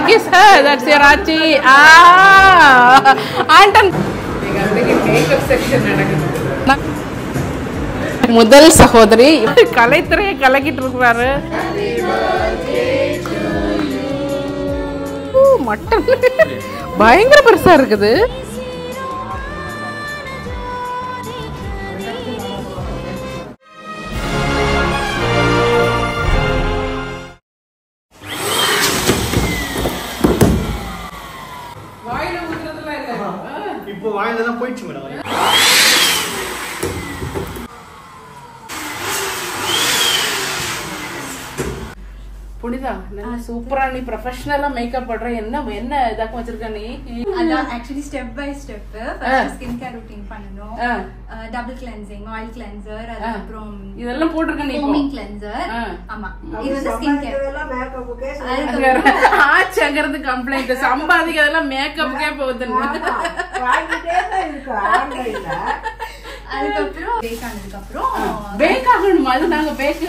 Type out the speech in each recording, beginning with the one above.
kiss her. That's your Rachi. Anton. Makeup section நடக்குது. முதல் சகோதரி கலைத்துறையை கலக்கிட்டு இருக்காரு. மட்டன் பயங்கர பெருசா இருக்குது. இப்போ வாயில தான் போயிடுச்சு மேடம். புனிதா நல்ல சூப்பரா நீ ப்ரொஃபஷனலா மேக்கப் பண்ற. என்ன இதாக்க வச்சிருக்க நீ? அதான் actually step by step first skin care routine பண்ணனும். டபுள் கிளென்சிங், ஆயில் கிளென்சர், அப்புறம் இதெல்லாம் போட்டுருக்க நீ. Foaming cleanser. ஆமா, இது வந்து ஸ்கின் கேர். இதெல்லாம் மேக்கப்புக்கே ஆச்சங்கிறது கம்ப்ளைண்ட். சம்பாதிக்க அதெல்லாம் மேக்கப்புக்கே போகுதுன்னு வாங்கிட்டே தான் இருக்கு ஆன்லைன்ல. அதுக்கப்புறம் பேக் ஆனதுக்கு அப்புறம் பேக் ஆகணுமா? அது நாங்க பேக்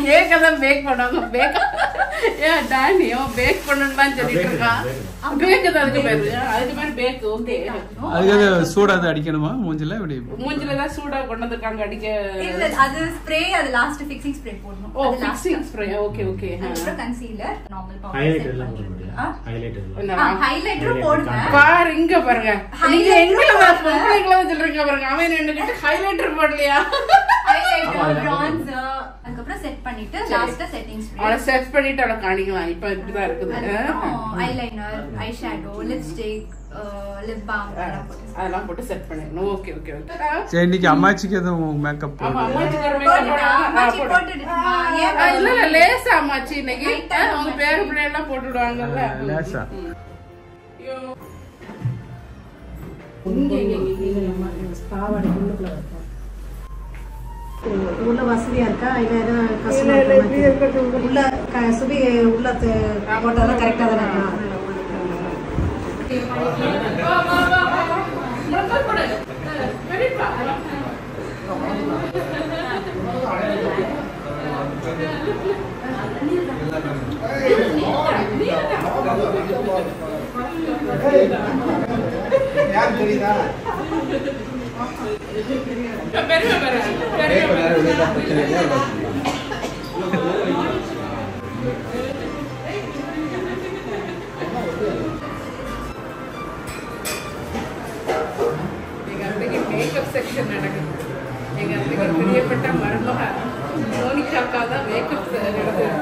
கேக்க தான் பேக் பண்ணுவாங்க. பேக் ஏன் டானி பேக் பண்ணணுமா சொல்லிட்டு இருக்கான். பேக் தான் அதுக்கு பேரு. அதுக்கு பேரு பேக். ஓகே, அதுக்கு சூடா தான் அடிக்கணுமா மூஞ்சில? இப்படி மூஞ்சில தான் சூடா கொண்டு வந்திருக்காங்க அடிக்க. இல்ல, அது ஸ்ப்ரே, அது லாஸ்ட் ஃபிக்சிங் ஸ்ப்ரே போடணும். ஓ, ஃபிக்சிங் ஸ்ப்ரே. Okay okay. அப்புறம் கன்சீலர், நார்மல் பவுடர், ஹைலைட்டர் போடுவேன். பாரு இங்க பாருங்க. நீங்க எங்கல பொம்பளைங்கள சொல்றீங்க பாருங்க. அவன் என்னன்னு ஹைலைட்டர் போடலையா? ஹைலைட்டர், பிரான்சர், அதுக்கப்புறம் செட் பண்ணிட்டு லாஸ்டா செட்டிங் ஸ்ப்ரே. அத செட் பண்ணிட்டு அத காணிக்கலாம். இப்போ இப்படி தான் இருக்குது. Eyeliner, eye shadow, lipstick, lip balm அதெல்லாம் போட்டு செட் பண்ணிடணும். Okay okay okay. சரி, இன்னைக்கு அம்மாச்சிக்கு எதுவும் மேக்கப் ஆமா, அம்மாச்சிக்கு ஒரு மேக்கப் போடுறாங்க. இல்ல இல்ல, லேசா அம்மாச்சி இன்னைக்கு அவங்க பேரு பிள்ளை எல்லாம் போட்டுடுவாங்கல்ல லேசா. ஐயோ, பாவாடை உள்ளுக்குள்ள வைப்போம். உள்ள வசதியா இருக்கா இல்ல எதுவும் கஷ்டமா? உள்ள சுபி உள்ள போட்டாதான் கரெக்டா தானே இருக்கும். யார் தெரியுதா? மேக்கப் செக்ஷன் நடக்குது. எங்க அத்தைக்கு பிரியப்பட்ட மருமக மோனிகாக்கா தான் மேக்கப்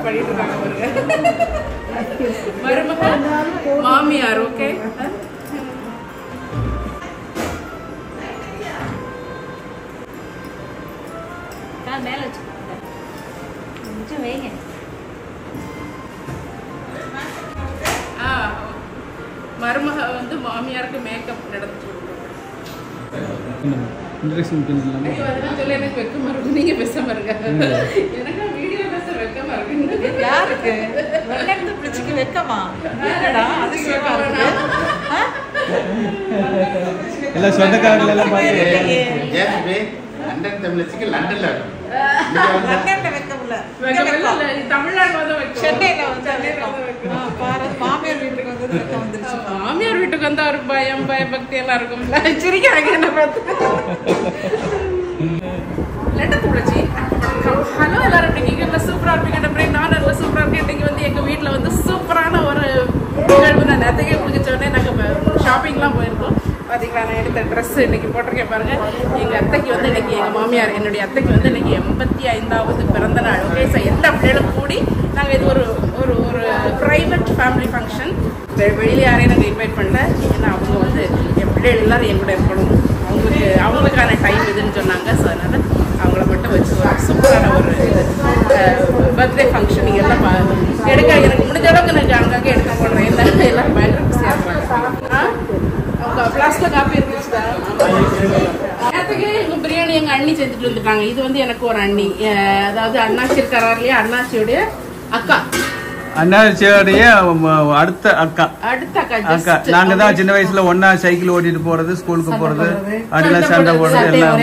பண்ணிட்டு இருக்காங்க பாருங்க. மருமக மாமியார். ஓகே, மேல வச்சுக்கோங்க, வேங்க. மருமக வந்து மாமியாருக்கு மேக்கப் நடந்துச்சு. இன்ட்ரடக்ஷன் பண்ணலாமா? அதெல்லாம் சொல்ல எனக்கு வெக்கமா இருக்கு. நீங்க பேசாம இருங்க. எனக்கு வீடியோ பேச வெக்கமா இருக்கு. யாருக்கு வெள்ளந்து பிடிச்சிக்கு வெக்கமா? என்னடா அதிசயமா இருக்கு. எல்லாம் சொந்தக்காரங்க எல்லாம் பாத்து ஜேஸ்பி லண்டன் தமிழ்ச்சிக்கு லண்டன்ல லண்டன்ல வெக்கம்ல. தமிழ்நாடு வந்து வெக்கம். சென்னையில வந்து பாரு, மாமியார் வீட்டுக்கு வந்து வெக்கம் வந்துருச்சு. மாமியார் வீட்டுக்கு வந்தா ஒரு பயம் பயபக்தி எல்லாம் இருக்கும்ல. சிரிக்கிறாங்க என்ன பார்த்து. லண்டன் குடிச்சி ஹலோ எல்லாரும் எப்படி இருக்கீங்க? சூப்பரா இருப்பீங்க. நான் நல்லா சூப்பரா இருக்கேன். இன்னைக்கு வந்து எங்க வீட்டுல வந்து சூப்பரான ஒரு நிகழ்வு. நான் நேரத்துக்கே முடிச்ச உடனே நாங்க ஷாப்பிங்லாம் போயிருக்கோம். பாத்தீங்களா, நான் எடுத்த ட்ரெஸ் இன்னைக்கு போட்டிருக்கேன் பாருங்க. எங்க அத்தைக்கு வந்து இன்னைக்கு, எங்க மாமியார் என்னுடைய அத்தைக்கு வந்து இன்னைக்கு 85வது பிறந்த நாள். ஓகே, ஸோ எல்லா பிள்ளைகளும் கூடி நாங்கள் இது ஒரு ஒரு ஒரு ப்ரைவேட் ஃபேமிலி ஃபங்க்ஷன். வெளியில யாரையும் நாங்கள் இன்வைட் பண்ணல. ஏன்னா அவங்க வந்து என் பிள்ளைகள் எல்லாரும் என் கூட இருக்கணும், அவங்களுக்கான டைம் இதுன்னு சொன்னாங்க. ஸோ அதனால அவங்கள மட்டும் வச்சு ஒரு சூப்பரான ஒரு பர்த்டே ஃபங்க்ஷன் நீங்கள் எல்லாம் எடுக்க எனக்கு முடிஞ்ச அளவுக்கு எனக்கு அங்கங்கே எடுக்க போடுறேன். எல்லாரும் பயங்கர பிஸியாக இருப்பாங்க. அவங்க பிளாஸ்டில் காப்பி இருந்துச்சுதா? நேரத்துக்கு எங்கள் பிரியாணி எங்கள் அண்ணி செஞ்சுட்டு வந்துட்டாங்க. இது வந்து எனக்கு ஒரு அண்ணி, அதாவது அண்ணாச்சி இருக்காரா இல்லையா, அண்ணாச்சியோடைய அக்கா. அண்ணாச்சியோடைய அடுத்த அக்கா. நாங்க தான் சின்ன வயசுல ஒன்னா சைக்கிள் ஓட்டிட்டு போறது, ஸ்கூலுக்கு போறது, அடியில சண்டை போடுறது எல்லாம்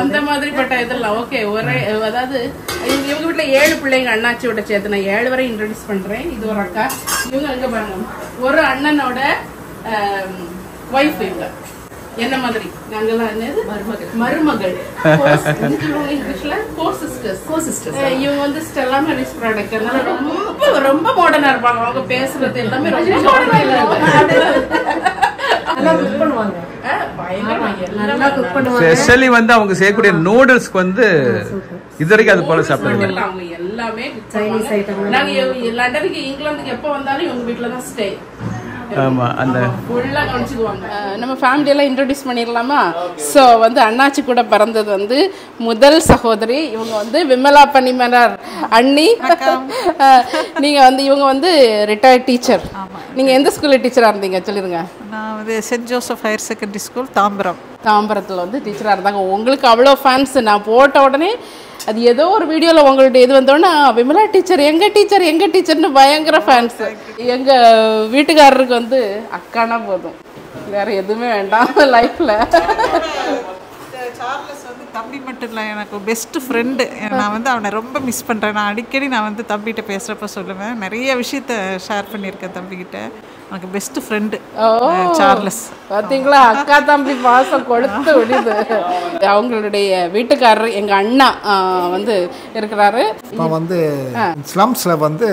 அந்த மாதிரி பட்ட இதெல்லாம். ஓகே, ஒரே அதாவது இவங்க வீட்டுல 7 பிள்ளைங்க அண்ணாச்சியோட சேர்த்து நான் 7 வரை இன்ட்ரோடியூஸ் பண்றேன். இது ஒரு அக்கா, இவங்க அங்க பாருங்க ஒரு அண்ணனோட வைஃப், இவங்க என்ன மாதிரி நாங்கெல்லாம் என்னது மருமகள். இங்கிலீஷ்ல இவங்க வந்து ஸ்டெல்லா மேரிஸ் ப்ராடக்ட், அதனால ரொம்ப ரொம்ப மாடர்னா இருப்பாங்க. அவங்க பேசுறது எல்லாமே ரொம்ப ஸ்பெஷலி வந்து அவங்க செய்யக்கூடிய நூடுல்ஸ்க்கு வந்து இது வரைக்கும் அது போல சாப்பிடுறாங்க. அவங்க எல்லாமே நாங்க லண்டனுக்கு இங்கிலாந்துக்கு எப்ப வந்தாலும் இவங்க வீட்டுல தான் ஸ்டே. ஆமா, அந்த ஃபுல்லா கவனிச்சுக்குவாங்க. நம்ம ஃபேமிலி எல்லாம் இன்ட்ரோடியூஸ் பண்ணிடலாமா? ஸோ வந்து அண்ணாச்சி கூட பிறந்தது வந்து முதல் சகோதரி இவங்க வந்து விமலா பனிமலர் அண்ணி. நீங்க வந்து இவங்க வந்து ரிட்டையர்ட் டீச்சர். நீங்க எந்த ஸ்கூல்ல டீச்சரா இருந்தீங்க சொல்லிருங்க. நான் வந்து saint Joseph higher secondary school தாம்பரத்தில் வந்து டீச்சரா இருந்தாங்க. உங்களுக்கு அவ்வளோ ஃபேன்ஸ். நான் போட்ட உடனே அது ஏதோ ஒரு வீடியோவில் உங்களுடைய இது வந்தோன்னா விமலா டீச்சர் எங்கள் டீச்சர்னு பயங்கர ஃபேன்ஸு. எங்கள் வீட்டுக்காரருக்கு வந்து அக்கானா போதும், வேறு எதுவுமே வேண்டாம் லைஃப்பில். சார்லஸ் வந்து தம்பி மட்டும் இல்லை, எனக்கு பெஸ்ட்டு ஃப்ரெண்டு. நான் வந்து அவனை ரொம்ப மிஸ் பண்ணுறேன். நான் அடிக்கடி வந்து தம்பிகிட்ட பேசுகிறப்ப சொல்லுவேன், நிறைய விஷயத்த ஷேர் பண்ணியிருக்கேன் தம்பிக்கிட்ட. எனக்கு பெஸ்ட்டு ஃப்ரெண்டு சார்லஸ். பார்த்தீங்களா, அக்கா தம்பி பாசம் கொடுத்து விடுது. அவங்களுடைய வீட்டுக்காரர் எங்கள் அண்ணா வந்து இருக்கிறாரு. இப்போ வந்து ஸ்லம்ஸில் வந்து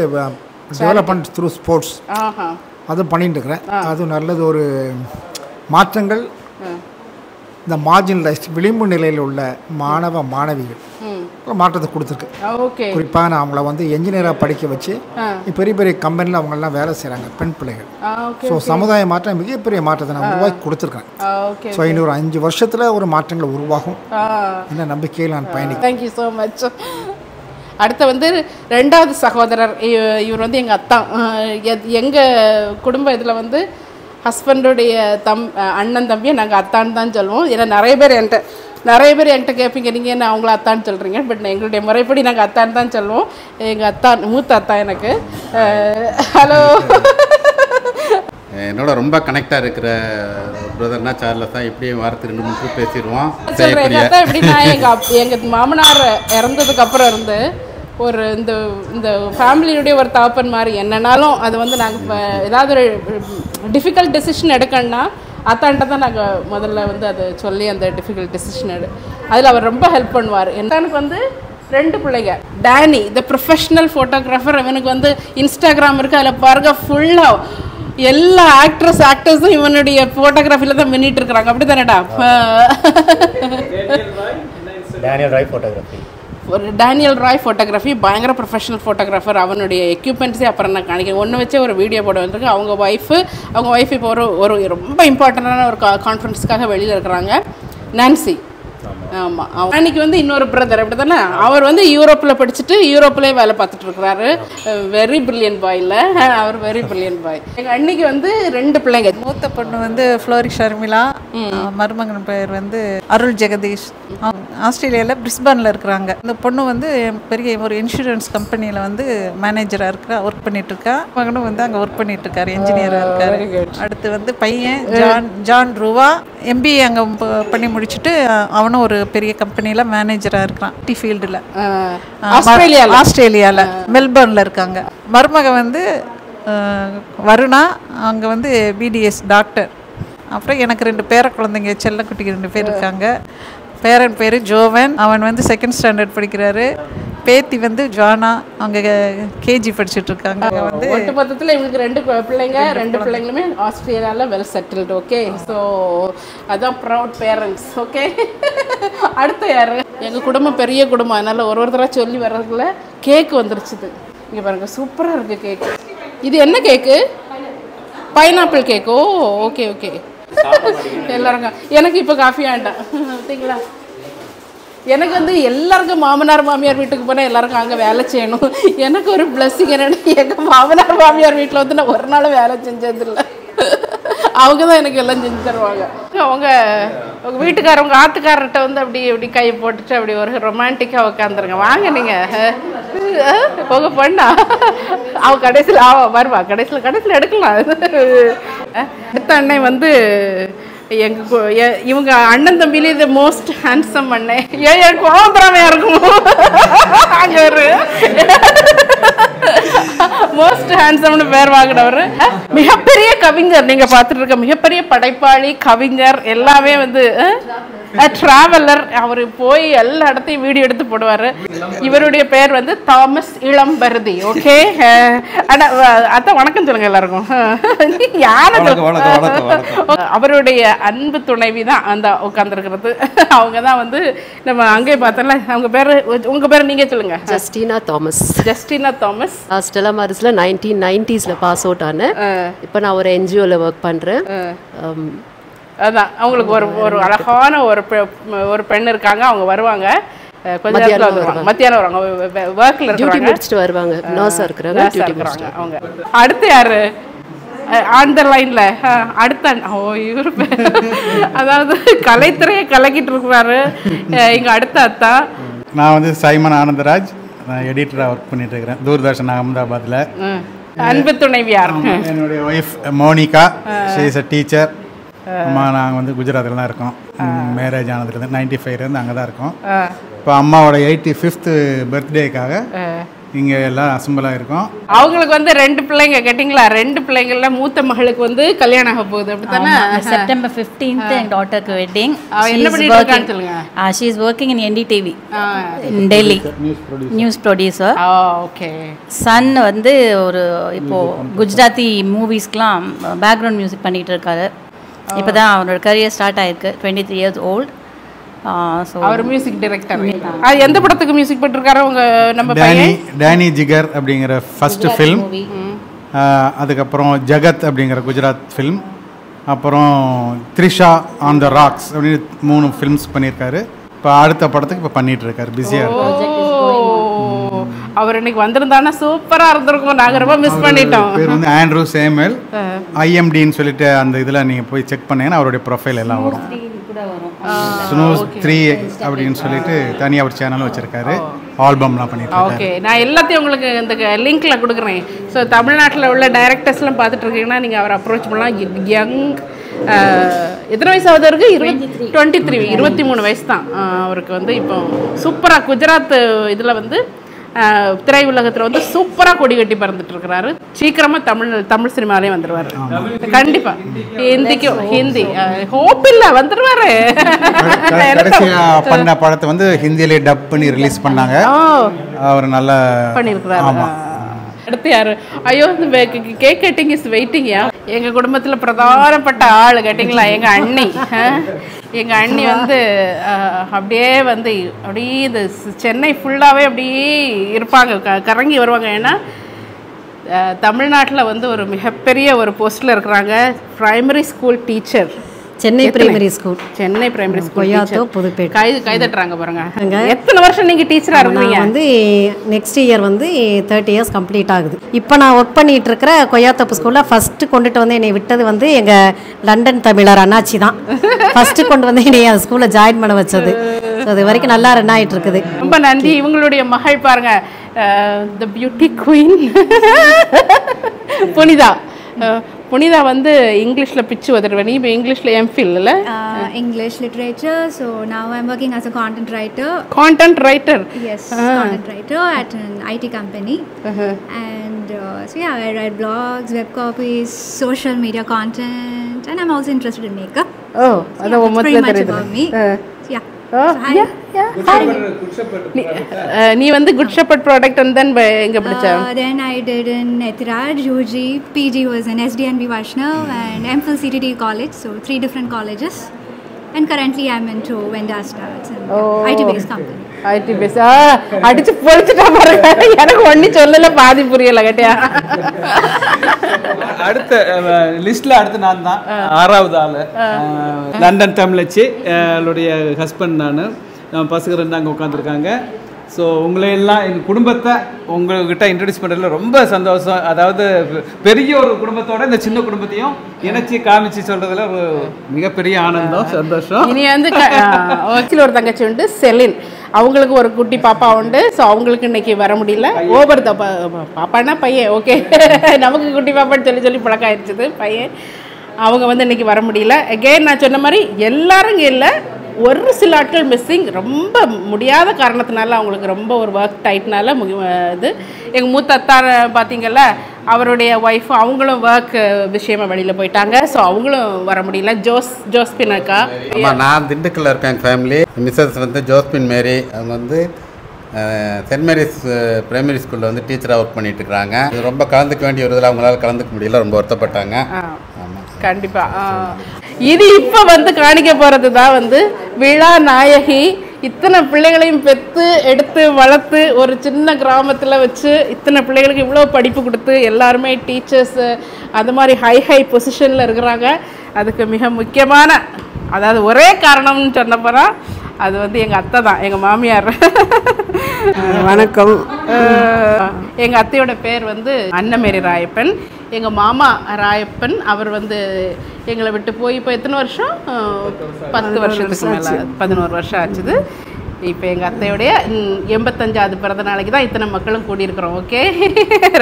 டெவலப்மெண்ட் த்ரூ ஸ்போர்ட்ஸ் அது பண்ணிட்டு இருக்கிறேன். அது நல்லது. ஒரு மாற்றங்கள் இந்த மார்ஜினலைஸ்ட் விளிம்பு நிலையில் உள்ள மாணவ மாணவிகள் மாற்றத்தை கொடுத்துருக்கு. குறிப்பாக நான் அவங்கள வந்து என்ஜினியராக படிக்க வச்சு பெரிய பெரிய கம்பெனியில் அவங்கெல்லாம் வேலை செய்கிறாங்க, பெண் பிள்ளைகள். ஸோ சமுதாய மாற்றம் மிகப்பெரிய மாற்றத்தை நான் உருவாக்கி கொடுத்துருக்கேன். ஸோ இன்னொரு 5 வருஷத்தில் ஒரு மாற்றங்கள் உருவாகும் என்ன நம்பிக்கையில் நான் பயணிக்கிறேன். Thank you so much. அடுத்து வந்து 2வது சகோதரர் இவர் வந்து எங்கள் அத்தான். எங்கள் குடும்ப இதில் வந்து ஹஸ்பண்டுடைய அண்ணன் தம்பியை நாங்கள் அத்தான்னு தான் சொல்லுவோம். ஏன்னா நிறைய பேர் என்கிட்ட கேட்பீங்க, நீங்கள் என்ன அவங்கள அத்தான்னு சொல்கிறீங்க. பட் எங்களுடைய முறைப்படி நாங்கள் அத்தான்னு தான் சொல்லுவோம். எங்கள் அத்தா மூத்த அத்தா எனக்கு. ஹலோ. என்னோட ரொம்ப கனெக்டாக இருக்கிற பிரதர்னா சார்லஸ் தான். இப்படியே வாரத்துக்கு 2-3 ட்ரிப் பேசிடுவோம். சொல்கிறேன் எங்கள் அத்தா எப்படின்னா எங்கள் மாமனார் இறந்ததுக்கப்புறம் இருந்து ஒரு இந்த ஃபேமிலியுடைய ஒரு தாப்பன் மாதிரி. என்னன்னாலும் அது வந்து நாங்கள் இப்போ ஏதாவது ஒரு டிஃபிகல்ட் டெசிஷன் எடுக்கணும்னா அத்தான்ட்ட தான் நாங்கள் முதல்ல வந்து அதை சொல்லி அந்த டிஃபிகல்ட் டெசிஷன் அதில் அவர் ரொம்ப ஹெல்ப் பண்ணுவார். எனக்கு வந்து 2 பிள்ளைங்க. டேனி த ப்ரொஃபஷ்னல் ஃபோட்டோகிராஃபர். இவனுக்கு வந்து இன்ஸ்டாகிராம் இருக்குது, அதில் பாருங்க ஃபுல்லாக எல்லா ஆக்டர்ஸும் இவனுடைய ஃபோட்டோகிராஃபியில் தான் பண்ணிட்டு இருக்கிறாங்க. அப்படி தானேடா? டேனியல் ராய் ஃபோட்டோகிராஃபி பயங்கர ப்ரொஃபஷனல் ஃபோட்டோகிராஃபர். அவனுடைய எக்யூப்மெண்ட்ஸே அப்புறம் நான் காணிக்கிறேன். ஒன்று வச்சே ஒரு வீடியோ போட வந்திருக்கு. அவங்க ஒய்ஃப் இப்போ ஒரு ரொம்ப இம்பார்ட்டண்டான ஒரு கான்ஃபரன்ஸ்க்காக வெளியில் இருக்கிறாங்க. நான்சி. ஆமாம், அன்னைக்கு வந்து இன்னொரு பிரதர் அப்படி தானே. அவர் வந்து யூரோப்பில் படிச்சுட்டு யூரோப்லேயே வேலை பார்த்துட்டு இருக்கிறாரு. வெரி பிரில்லியன்ட் பாய். இல்லை, அவர் வெரி பிரில்லியன்ட் பாய். எங்கள் அன்னைக்கு வந்து 2 பிள்ளைங்க. மூத்த பொண்ணு வந்து ஃப்ளோரி ஷர்மிளா, மருமகன் பேர் வந்து அருள் ஜெகதீஷ். ஆஸ்திரேலியாவில் பிரிஸ்பனில் இருக்கிறாங்க. இந்த பொண்ணு வந்து பெரிய ஒரு இன்சூரன்ஸ் கம்பெனியில் வந்து மேனேஜராக ஒர்க் பண்ணிகிட்ருக்கா. மகனும் வந்து அங்கே ஒர்க் பண்ணிகிட்ருக்காரு, என்ஜினியராக இருக்காரு. அடுத்து வந்து பையன் ஜான் ரூவா MBA அங்கே பண்ணி முடிச்சுட்டு அவனும் ஒரு பெரிய கம்பெனியில் மேனேஜராக இருக்கிறான் டி ஃபீல்டில். ஆஸ்திரேலியாவில் மெல்பர்னில் இருக்காங்க. மருமக வந்து வருணா, அங்கே வந்து BDS டாக்டர். அப்புறம் எனக்கு 2 பேர குழந்தைங்க, செல்லக்குட்டிக்கு 2 பேர் இருக்காங்க. பேரன் பேர் ஜோவன், அவன் வந்து 2nd ஸ்டாண்டர்ட் படிக்கிறாரு. பேத்தி வந்து ஜானா, அவங்க KG படிச்சுட்டு இருக்காங்க. வந்து ஒட்டு மொத்தத்தில் இவங்களுக்கு 2 பிள்ளைங்க. 2 பிள்ளைங்களுமே ஆஸ்திரேலியாவில் வெல் செட்டில்டு. ஓகே, ஸோ அதான் ப்ரவுட் பேரண்ட்ஸ். ஓகே, அடுத்து யார்? எங்கள் குடும்பம் பெரிய குடும்பம், அதனால் ஒருத்தராக சொல்லி வர்றதுக்குள்ள கேக்கு வந்துருச்சுது. இங்கே பாருங்கள், சூப்பராக இருக்குது கேக்கு. இது என்ன கேக்கு? பைனாப்பிள் கேக்கு. ஓ, ஓகே ஓகே. எல்லாருக்கும் எனக்கு இப்போ காஃபி வேண்டாம். பார்த்தீங்களா, எனக்கு வந்து எல்லாருக்கும் மாமனார் மாமியார் வீட்டுக்கு போனால் எல்லாருக்கும் அங்கே வேலை செய்யணும். எனக்கு ஒரு பிளஸ்ஸிங் என்னென்னா, எங்கள் மாமனார் மாமியார் வீட்டில் வந்து நான் ஒரு நாள் வேலை செஞ்சதில்லை. அவங்க தான் எனக்கு எல்லாம் செஞ்சு தருவாங்க. உங்கள் வீட்டுக்காரவங்க ஆத்துக்காரர்கிட்ட வந்து அப்படி கை போட்டுட்டு அப்படி ஒரு ரொமான்டிக்காக உட்காந்துருங்க. வாங்க நீங்கள் உங்க பொண்ணா? அவ கடைசியில் வருவா, கடைசியில் எடுக்கலாம். அடுத்த அண்ணன் வந்து இவங்க அண்ணன் தம்பியிலே த மோஸ்ட் ஹேண்ட்ஸம் அண்ணன். ஏன் கோபுரமையா இருக்கும் அங்க ஒரு மோஸ்ட் ஹேண்ட்ஸம்னு பேர் வாங்கினவர். மிகப்பெரிய கவிஞர், நீங்க பார்த்துட்டு இருக்க மிகப்பெரிய படைப்பாளி, கவிஞர், எல்லாமே வந்து டிராவலர். அவர் போய் எல்லா இடத்தையும் வீடியோ எடுத்து போடுவாரு. இவருடைய பேர் வந்து தாமஸ் இளம்பருதி. ஓகே, அதான் வணக்கம் சொல்லுங்க எல்லாருக்கும். அவருடைய அன்பு துணைவி தான் அந்த உட்கார்ந்துருக்கிறது. அவங்க தான் வந்து நம்ம அங்கே பார்த்தோம்ல, அவங்க பேரு, உங்க பேர் நீங்க சொல்லுங்க. Justina Thomas. Justina Thomas. Stella மாரிஸ்ல 1990s பாஸ் அவுட் ஆனேன். இப்போ நான் ஒரு NGOல ஒர்க் பண்றேன். அதான் அவங்களுக்கு ஒரு அழகான ஒரு பெண் இருக்காங்க. அவங்க வருவாங்க, கொஞ்ச நேரத்துல வருவாங்க, மத்தியானம் வருவாங்க, ஒர்க்ல டியூட்டி முடிச்சிட்டு வருவாங்க, நர்ஸா இருக்காங்க, டியூட்டி முடிச்சிட்டு அவங்க. அடுத்து யாரு அந்த லைன்ல? அடுத்த இவரு அதாவது கலைத்துறையை கலக்கிட்டு இருக்கிறாரு இங்க அடுத்த அத்தா. நான் வந்து சைமன் ஆனந்தராஜ், நான் எடிட்டராக ஒர்க் பண்ணிட்டு இருக்கிறேன் தூர்தர்ஷன் அகமதாபாத்தில். அன்பு துணைவியார் என்னுடைய wife Monika, she is a teacher. அம்மா நாங்கள் வந்து குஜராத்தில் தான் இருக்கோம். மேரேஜ் ஆனதுலேருந்து 95 அங்கே தான் இருக்கோம். இப்போ அம்மாவோட 85th பர்த்டேக்காக இங்கே எல்லாம் அசம்பிளாக இருக்கோம். அவங்களுக்கு வந்து 2 பிள்ளைங்க கேட்டிங்களா? 2 பிள்ளைங்கள்ல மூத்த மகளுக்கு வந்து கல்யாணம் ஆக போகுது, அப்படித்தானே? September 15th என் டாட்டருக்கு வெட்டிங். என்ன பண்ணிட்டு இருக்கான்னு சொல்லுங்க. She is working in NDTV in Delhi, news producer. Okay. Sun வந்து ஒரு இப்போ குஜராத்தி மூவிஸ்க்குலாம் பேக்ரவுண்ட் மியூசிக் பண்ணிட்டு இருக்காரு. இப்போ தான் அவரோட கரியர் ஸ்டார்ட் ஆயிருக்கு. 23 years old. அவர் மியூசிக் டைரக்டர். எந்த படத்துக்கு மியூசிக் போட்டிருக்காரு உங்க நம்ம பையன்? டேனி ஜிகர் அப்படிங்கிற ஃபர்ஸ்ட் ஃபிலிம், அதுக்கப்புறம் ஜகத் அப்படிங்கிற குஜராத் ஃபிலிம், அப்புறம் த்ரிஷா ஆன் த ராக்ஸ் அப்படின்னு 3 ஃபிலிம்ஸ் பண்ணியிருக்காரு. இப்போ அடுத்த படத்துக்கு இப்போ பண்ணிட்டு இருக்காரு, பிஸியாக இருக்காரு. அவர் இன்னைக்கு வந்திருந்தானா சூப்பரா இருந்திருக்கும். நாங்க ரொம்ப மிஸ் பண்ணிட்டோம். பேர் வந்து ஆண்ட்ரூ சேமுவல். IMDன்னு சொல்லிட்டு அந்த இதில் நீங்கள் போய் செக் பண்ணீங்கன்னா அவருடைய ப்ரொஃபைல் எல்லாம் வரும். ஸ்னூஸ் 3 அப்படின்னு சொல்லிட்டு தனியாக ஒரு சேனலும் வச்சிருக்காரு, ஆல்பம்லாம் பண்ணிட்டு. ஓகே, நான் எல்லாத்தையும் உங்களுக்கு இந்த லிங்க்ல கொடுக்குறேன். ஸோ தமிழ்நாட்டில் உள்ள டைரக்டர்ஸ்லாம் பார்த்துட்டு இருக்கீங்கன்னா நீங்கள் அவரை அப்ரோச் பண்ணலாம். யங், எத்தனை வயசு ஆகுது அவருக்கு? 23, 23 வயசு தான் அவருக்கு. வந்து இப்போ சூப்பராக குஜராத் இதில் வந்து திரை உலகத்தில் வந்து சூப்பராக கொடி கட்டி பறந்துட்டு இருக்கிறாரு. சீக்கிரமா தமிழ் சினிமாலே வந்துடுவாரு கண்டிப்பா. ஹிந்தி ஹோப் இல்ல, வந்துடுவாரு. பண்ண படத்தை வந்து ஹிந்தியிலே டப் பண்ணி ரிலீஸ் பண்ணாங்க. அவர் நல்லா பண்ணியிருக்கிறாரு. அடுத்து யாரு? ஐயோ, கேக் கட்டிங் இஸ் வெயிட்டிங்கயா. எங்க குடும்பத்துல பிரதானப்பட்ட ஆள் கேட்டிங்களா, எங்க அண்ணி. எங்க அண்ணி வந்து அப்படியே வந்து அப்படியே இந்த சென்னை ஃபுல்லாவே அப்படியே இருப்பாங்க, கறங்கி வருவாங்க. ஏன்னா தமிழ்நாட்டில் வந்து ஒரு மிகப்பெரிய ஒரு போஸ்ட்ல இருக்கிறாங்க. Primary school teacher, Chennai primary school, Chennai primary school கொய்யாத்தோ புதுப்பேட்டை. கை தட்டுறாங்க பாருங்க. எத்தனை வருஷம் நீங்க டீச்சரா இருக்கீங்க? வந்து நெக்ஸ்ட் இயர் வந்து 30 years கம்ப்ளீட் ஆகுது. இப்போ நான் ஒர்க் பண்ணிட்டு இருக்கிற கொய்யாத்தோப்பு ஸ்கூலில் ஃபர்ஸ்ட் கொண்டுட்டு வந்து என்னை விட்டது வந்து எங்க லண்டன் தமிழர் அண்ணாச்சி தான். ஃபர்ஸ்ட் கொண்டு வந்து என்னை அந்த ஸ்கூலில் ஜாயின் பண்ண வச்சது. அது வரைக்கும் நல்லா ரன் ஆகிட்டு இருக்குது. ரொம்ப நன்றி. இவங்களுடைய மகள் பாருங்க, தி பியூட்டி குயின் புனிதா. புனிதா வந்து இங்கிலீஷ்ல பிச்சு உதறுவேன். நீ இப்போ இங்கிலீஷ்ல MPhil இல்ல? English literature. So now I'm working as a content writer. Content writer? Yes, content writer at an IT company. And so yeah, I write blogs, web copies, social media content, and I'm also interested in makeup. Oh, that's pretty much about me. Yeah. நீ வந்து good shepherd product and then எங்க படிச்ச? Then I did in Etiraj, UG, PG was in SDNB Vaishnav, and MPhil CTT college, so 3 different colleges. And currently I'm into Vendasta, it's an IT based company. IT based. அடிச்சு பொளிச்சிட்டா பாருங்க. எனக்கு ஒண்ணு சொல்லல, பாதி புரியல கேட்டியா. அடுத்த லிஸ்ட்ல அடுத்து நான் தான் 6வது ஆளு. லண்டன் தமிழச்சி, அவளுடைய ஹஸ்பண்ட் நான் பசங்க 2 அங்கே உட்காந்துருக்காங்க. ஸோ உங்களையெல்லாம் என் குடும்பத்தை உங்கள்கிட்ட இன்ட்ரடியூஸ் பண்ணுறதுல ரொம்ப சந்தோஷம். அதாவது பெரிய ஒரு குடும்பத்தோட இந்த சின்ன குடும்பத்தையும் இணைச்சி காமிச்சு சொல்கிறதுல ஒரு மிகப்பெரிய ஆனந்தம், சந்தோஷம். இனி வந்து ஒரு தங்கச்சி உண்டு, செலின். அவங்களுக்கு ஒரு குட்டி பாப்பா உண்டு. ஸோ அவங்களுக்கு இன்னைக்கு வர முடியல. ஓவர் த பாப்பானா பையன், ஓகே. நமக்கு குட்டி பாப்பான்னு சொல்லி பழக்கம் ஆயிடுச்சுது பையன். அவங்க வந்து இன்னைக்கு வர முடியல. அகெயின் நான் சொன்ன மாதிரி எல்லாரும் இங்கே இல்லை, ஒரு சில ஆட்கள் மிஸ்ஸிங். ரொம்ப முடியாத காரணத்தினால அவங்களுக்கு ரொம்ப ஒரு ஒர்க் டைட்னால இது. எங்கள் மூத்த அத்தா பார்த்தீங்கல்ல, அவருடைய ஒய்ஃப் அவங்களும் ஒர்க் விஷயமா வெளியில் போயிட்டாங்க. ஸோ அவங்களும் வர முடியல. ஜோஸ்பின் அக்கா. நான் திண்டுக்கல்ல இருக்கேன். எங்கள் ஃபேமிலி மிஸ்ஸஸ் வந்து ஜோஸ்பின் மேரி. அவங்க வந்து சென்ட் மேரிஸ் பிரைமரி ஸ்கூலில் வந்து டீச்சராக ஒர்க் பண்ணிட்டு இருக்கிறாங்க. ரொம்ப கலந்துக்க வேண்டிய ஒரு இதில் அவங்களால கலந்துக்க முடியல, ரொம்ப வருத்தப்பட்டாங்க. கண்டிப்பாக இது இப்போ வந்து காணிக்க போகிறது தான் வந்து விழா நாயகி. இத்தனை பிள்ளைகளையும் பெற்று எடுத்து வளர்த்து ஒரு சின்ன கிராமத்தில் வச்சு இத்தனை பிள்ளைகளுக்கு இவ்வளோ படிப்பு கொடுத்து எல்லாருமே டீச்சர்ஸு அது மாதிரி ஹை பொசிஷனில் இருக்கிறாங்க. அதுக்கு மிக முக்கியமான, அதாவது ஒரே காரணம்னு சொன்ன போகிறா அது வந்து எங்கள் அத்தை தான், எங்கள் மாமியார். வணக்கம். எங்கள் அத்தையோட பேர் வந்து அன்னமேரி ராயப்பன். எங்கள் மாமா ராயப்பன் அவர் வந்து எங்களை விட்டு போய் இப்போ எத்தனை வருஷம், 10 வருஷத்துக்கு மேலே 11 வருஷம் ஆச்சுது. இப்போ எங்கள் அத்தையோடைய 85வது பிறந்த நாளைக்கு தான் இத்தனை மக்களும் கூடியிருக்கிறோம். ஓகே,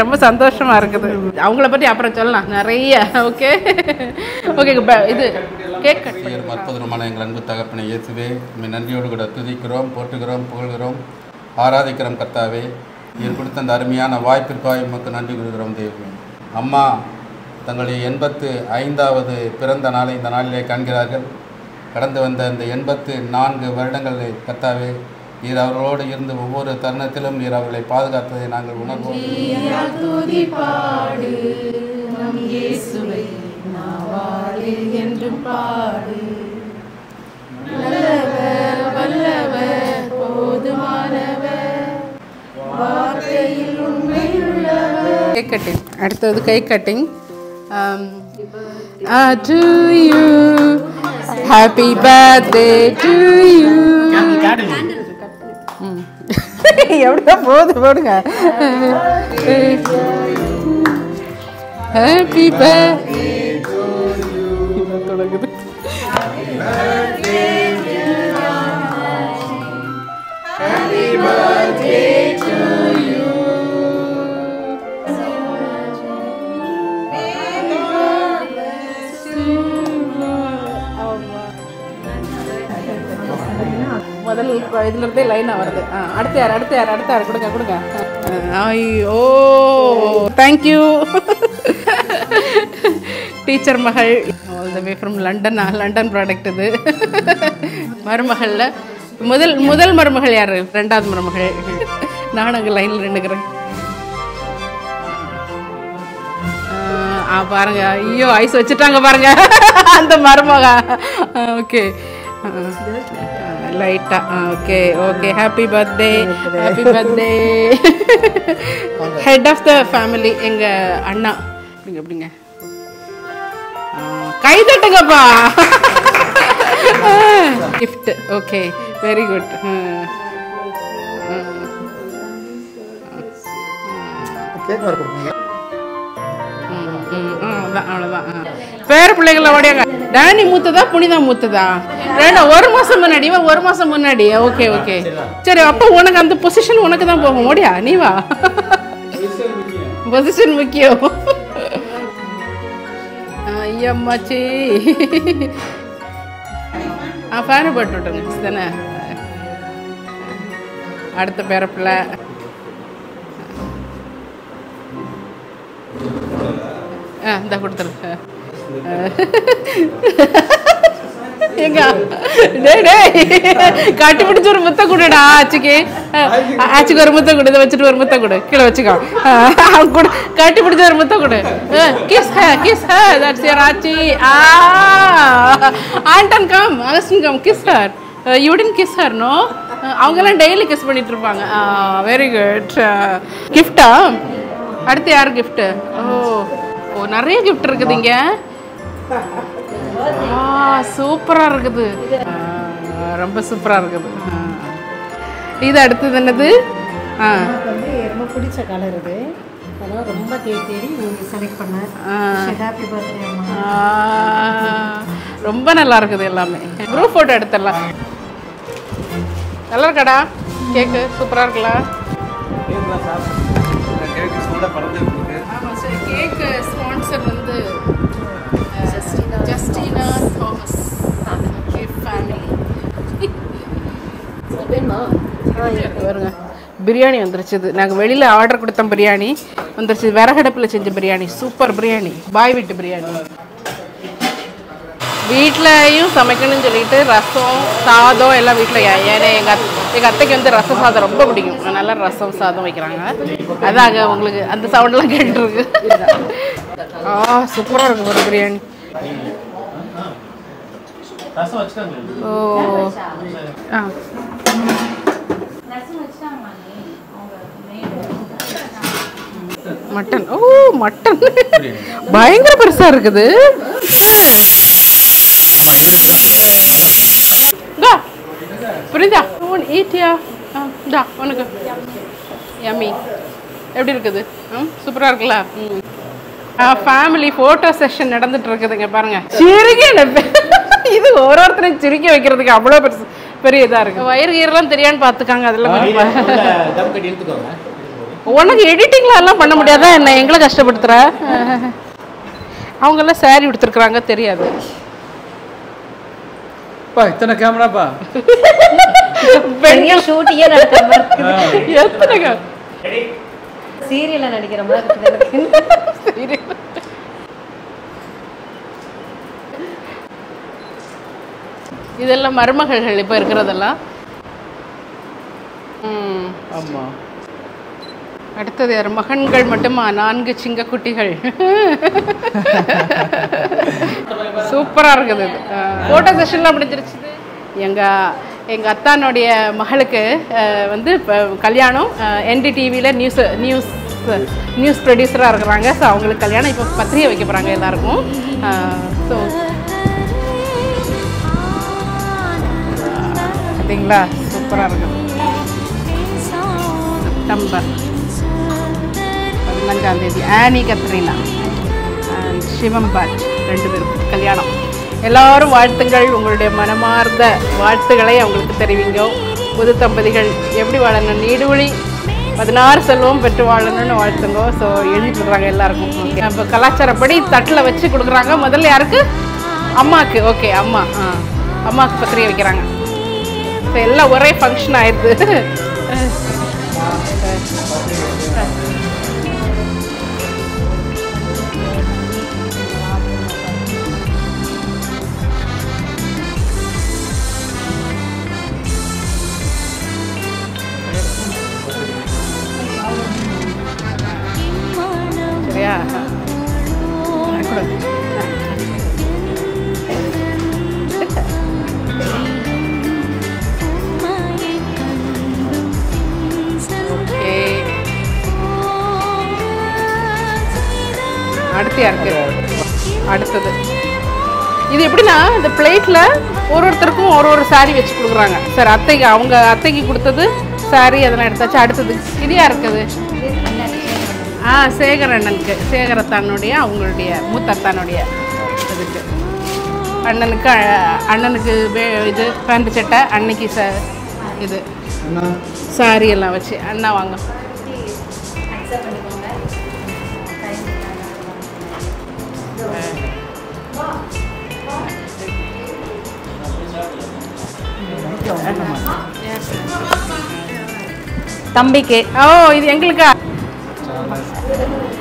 ரொம்ப சந்தோஷமாக இருக்குது. அவங்கள பற்றி அப்புறம் சொல்லலாம் நிறைய. Okay okay. இது கேக் அற்புதமான எங்கள் அன்பு தகப்பனை இயேசுவே, நன்றியோடு கூட துதிக்கிறோம், போற்றுகிறோம், புகழ்கிறோம், ஆராதிக்கிறோம். கர்த்தாவே, நீர் கொடுத்த அந்த அருமையான வாய்ப்பிற்காக உமக்கு நன்றி கொடுக்கிறோம். தேவமே, அம்மா தங்களுடைய 85வது பிறந்த நாளை இந்த நாளிலே காண்கிறார்கள். கடந்து வந்த இந்த 84 வருடங்களை கர்த்தாவே, நீர் அவர்களோடு இருந்து ஒவ்வொரு தருணத்திலும் நீர் அவர்களை பாதுகாத்ததை நாங்கள் உணர்வோம். Cake cutting. அடுத்தது cake cutting. To you, happy birthday to you. எவ்வளோ போடுங்க. Happy birthday to you. தொடங்குது. Happy birthday to you. Happy birthday to you. முதல் இதுல இருந்தே லைனா வருது. அடுத்த யார் கொடுங்க. ஐயோ, தேங்க்யூ. டீச்சர் மகள் all the way from London product இது. மருமகளில் முதல் மருமகள் யார்? 2வது மருமகள். நான் அங்கே லைனில் நின்றுக்கிறேன். பாருங்க, ஐயோ ஐஸ் வச்சுட்டாங்க பாருங்க அந்த மருமக. ஓகே லைட்டா. Okay okay. Happy birthday, happy birthday. Head of the family எங்கள் அண்ணா. அப்படிங்க கை தட்டுங்கப்பா. கிஃப்ட். Okay, very good. அவ்வளோதான். பேர பிள்ளைகள ஓடியாங்க. டேனி மூத்ததா புனிதா மூத்ததா? ஒரு மாசம் முன்னாடி. 1 மாசம் முன்னாடி. ஓகே ஓகே சரி. அப்போ உனக்கு அந்த பொசிஷன் உனக்கு தான் போகும். ஓடியா நீ வா. பொசிஷன் முக்கியம். ஐயம்மாச்சி ஃபேனை போட்டு விட்டுருங்க தானே. அடுத்த பேரப்பிள்ளை இந்த கொடுத்துருங்க. எங்க கட்டி பிடிச்ச ஒரு முத்த கொடுடா. ஆச்சுக்கு ஒரு முத்த கொடு. இதை வச்சுட்டு ஒரு முத்த கொடு. கீழே வச்சுக்கோ. கட்டி பிடிச்ச ஒரு முத்த கொடு. Kiss her. தட்ஸ் யுவர் ஆச்சி. Anton come, Augustine come, kiss her. You didn't kiss her no? அவங்கெல்லாம் டெய்லி கிஸ் பண்ணிட்டு இருப்பாங்க. Very good. கிஃப்டா? அடுத்து யார் கிஃப்ட்? ஓ நிறைய கிஃப்ட் இருக்குது இங்க. சூப்பரா இருக்குது. ரொம்ப சூப்பரா இருக்குது. இது அடுத்தது என்னது? ரொம்ப பிடிச்ச கலர் இது. ரொம்ப தேடி செலக்ட் பண்ணேன். ஹாப்பி பர்த்டே அம்மா. ரொம்ப நல்லா இருக்குது எல்லாமே. குரூப் போட்டோ எடுத்துடலாம். நல்லா இருக்காடா? கேக்கு சூப்பராக இருக்குல்ல? கேக்கு சூடாக பறந்துருக்கு. ஆமாம் சார், கேக்கு ஸ்பான்சர் வந்து ஜஸ்டினா தாமஸ் ஃபேமிலி. பாருங்க பிரியாணி வந்துருச்சு. நாங்கள் வெளியில் ஆர்டர் கொடுத்த பிரியாணி வந்துருச்சு. விறகடுப்பில் செஞ்ச பிரியாணி, சூப்பர் பிரியாணி, பாய் வீட்டு பிரியாணி. வீட்லையும் சமைக்கணும்னு சொல்லிட்டு ரசம் சாதம் எல்லாம் வீட்டில். ஏன்னா எங்கள் அத்தைக்கு வந்து ரசம் சாதம் ரொம்ப பிடிக்கும், அதனால ரசம் சாதம் வைக்கிறாங்க. அதாங்க உங்களுக்கு அந்த சவுண்டெலாம் கேட்டுருக்கு. சூப்பராக இருக்கும் ஒரு பிரியாணி. ஓ மட்டன். ஓ மட்டன் பயங்கர பெருசா இருக்குது. புரியுதா? ஈட்டியா உனக்கு யம்மி. எப்படி இருக்குது? சூப்பரா இருக்குல்ல? ஃபேமிலி ஃபோட்டோ செஷன் நடந்துட்டு இருக்குதுங்க பாருங்க. சிரிக்க இது ஒருத்தரையும் சிரிக்க வைக்கிறதுக்கு அவ்வளோ பெரிய இதாக இருக்கு. வயிறு கீரெல்லாம் தெரியான்னு பார்த்துக்காங்க. அதெல்லாம் உனக்கு எடிட்டிங்ல எல்லாம் பண்ண முடியாதா என்ன? எங்களை கஷ்டப்படுத்துற. அவங்கெல்லாம் சாரி கொடுத்துருக்குறாங்க, தெரியாது. இத்தனை கேமராப்பா பெண்கள் ஷூட்டிங்கே நடக்கிற மாதிரி. எத்தனைங்க சீரியல்ல நடிக்கிற மாதிரி. இதெல்லாம் மருமகள்கள் இப்போ இருக்கிறதெல்லாம். ஆமா. அடுத்தது யார்? மகன்கள் மட்டுமா? 4 சிங்கக்குட்டிகள். சூப்பராக இருக்குது. ஃபோட்டோ செஷன்லாம் முடிஞ்சிருச்சு. எங்கள் அத்தானுடைய மகளுக்கு வந்து இப்போ கல்யாணம். NDTVயில் நியூஸ் ப்ரொடியூசராக இருக்கிறாங்க. ஸோ அவங்களுக்கு கல்யாணம். இப்போ பத்திரிகை வைக்க போகிறாங்க எல்லாருக்கும். ஸோ பார்த்தீங்களா, சூப்பராக இருக்குது. September 15 Annie Katrina and Shivam but 2 பேருக்கும் கல்யாணம். எல்லோரும் வாழ்த்துங்கள். உங்களுடைய மனமார்ந்த வாழ்த்துக்களை அவங்களுக்கு தெரிவிங்க. புது தம்பதிகள் எப்படி வாழணும், நீடுவழி 16 செல்வம் பெற்று வாழணும்னு வாழ்த்துங்க. ஸோ எழுதிட்டுருக்குறாங்க எல்லாருக்கும். ஓகே, இப்போ கலாச்சாரப்படி தட்டில் வச்சு கொடுக்குறாங்க. முதல்ல யாருக்கு? அம்மாவுக்கு. ஓகே, அம்மாவுக்கு பத்திரிகை வைக்கிறாங்க. ஸோ எல்லாம் ஒரே ஃபங்க்ஷன் ஆயிடுது. சரியா? அடுத்து யாருக்கு? அடுத்தது இது எப்படின்னா, இந்த பிளேட்டில் ஒருத்தருக்கும் ஒரு சாரி வச்சு கொடுக்குறாங்க. சார் அத்தைக்கு, அவங்க அத்தைக்கு கொடுத்தது சாரி, அதெல்லாம் எடுத்தாச்சு. அடுத்தது இது யாருக்குது? சேகர் அண்ணனுக்கு, சேகரத்தானுடைய அவங்களுடைய மூத்தத்தானுடைய இதுக்கு அண்ணனுக்கு இது பேண்ட் சட்டை, அன்னைக்கு இது சாரி எல்லாம் வச்சு. அண்ணா வாங்க. தம்பிக்கு. ஓ, இது எங்களுக்கா?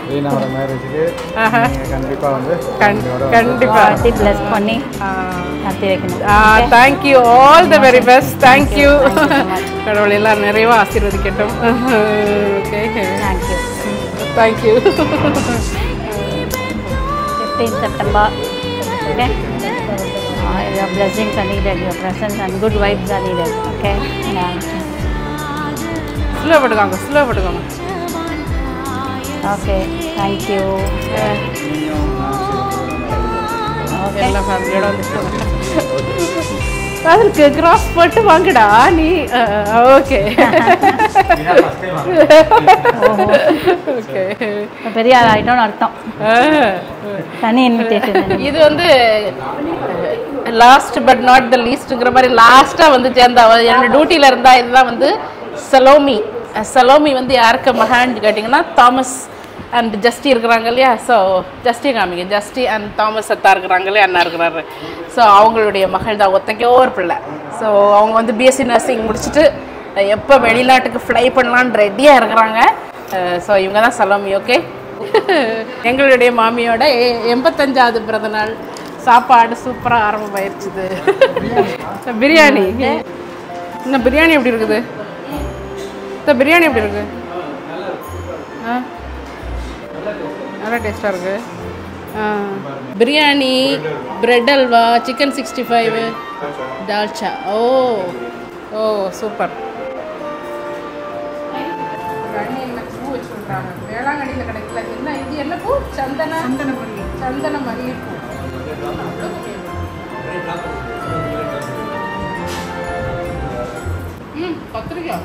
ரீனாவோட மேரேஜுக்கு கண்டிப்பா வந்து கண்டிப்பா ப்ளஸ் பண்ணி நடத்தி வைக்கணும். Thank you, all the very best. Thank you. கடவுள் எல்லாம் நிறைவா ஆசீர்வதிக்கட்டும். Okay, thank you. Thank you. 15 September. Okay. Your blessings are needed, your presence and good vibes are needed. Okay. Slow போட்டுக்கோங்க, ஸ்லோ போட்டுக்கோங்க. Okay, thank you. எல்லா ஃபேமிலியோட வந்து அதுக்கு கிராஸ் போட்டு வாங்கடா நீ. ஓகே ஓகே, பெரிய ஆயிட்டோம்னு அர்த்தம். தனி இன்விடேஷன். இது வந்து லாஸ்ட் பட் நாட் த லீஸ்ட்ங்கிற மாதிரி லாஸ்ட்டாக வந்து சேர்ந்தா என்னோட டியூட்டியில் இருந்தால் இதுதான் வந்து சலோமி வந்து யாருக்கு மகான்னு கேட்டிங்கன்னா தாமஸ் அண்ட் ஜஸ்டி இருக்கிறாங்க இல்லையா. ஸோ ஜஸ்டி காமிங்க, ஜஸ்டி அண்ட் தாமஸ் அத்தா இருக்கிறாங்க இல்லையா, அண்ணா இருக்கிறாரு. ஸோ அவங்களுடைய மகள் தான், ஒத்தைக்கோ ஒரு பிள்ளை. ஸோ அவங்க வந்து பிஎஸ்சி நர்சிங் முடிச்சுட்டு எப்போ வெளிநாட்டுக்கு ஃப்ளை பண்ணலான்னு ரெடியாக இருக்கிறாங்க. ஸோ இவங்க தான் சலோமி. ஓகே, எங்களுடைய மாமியோட 85வது பிறந்தநாள் சாப்பாடு சூப்பராக ஆரம்பமாயிருச்சுது. பிரியாணி இன்னும் பிரியாணி எப்படி இருக்குது? பிரியாணி எப்படி இருக்குது? நல்லா டேஸ்ட்டாக இருக்குது. Biryani, bread halwa, chicken 65, dalcha. Oh oh super. பூ வச்சுருக்காங்க, வேளாங்கண்ணியில் கிடைக்கல. என்ன இது? என்ன பூ? சந்தன மல்லிகைப்பூ. கத்திரிக்கா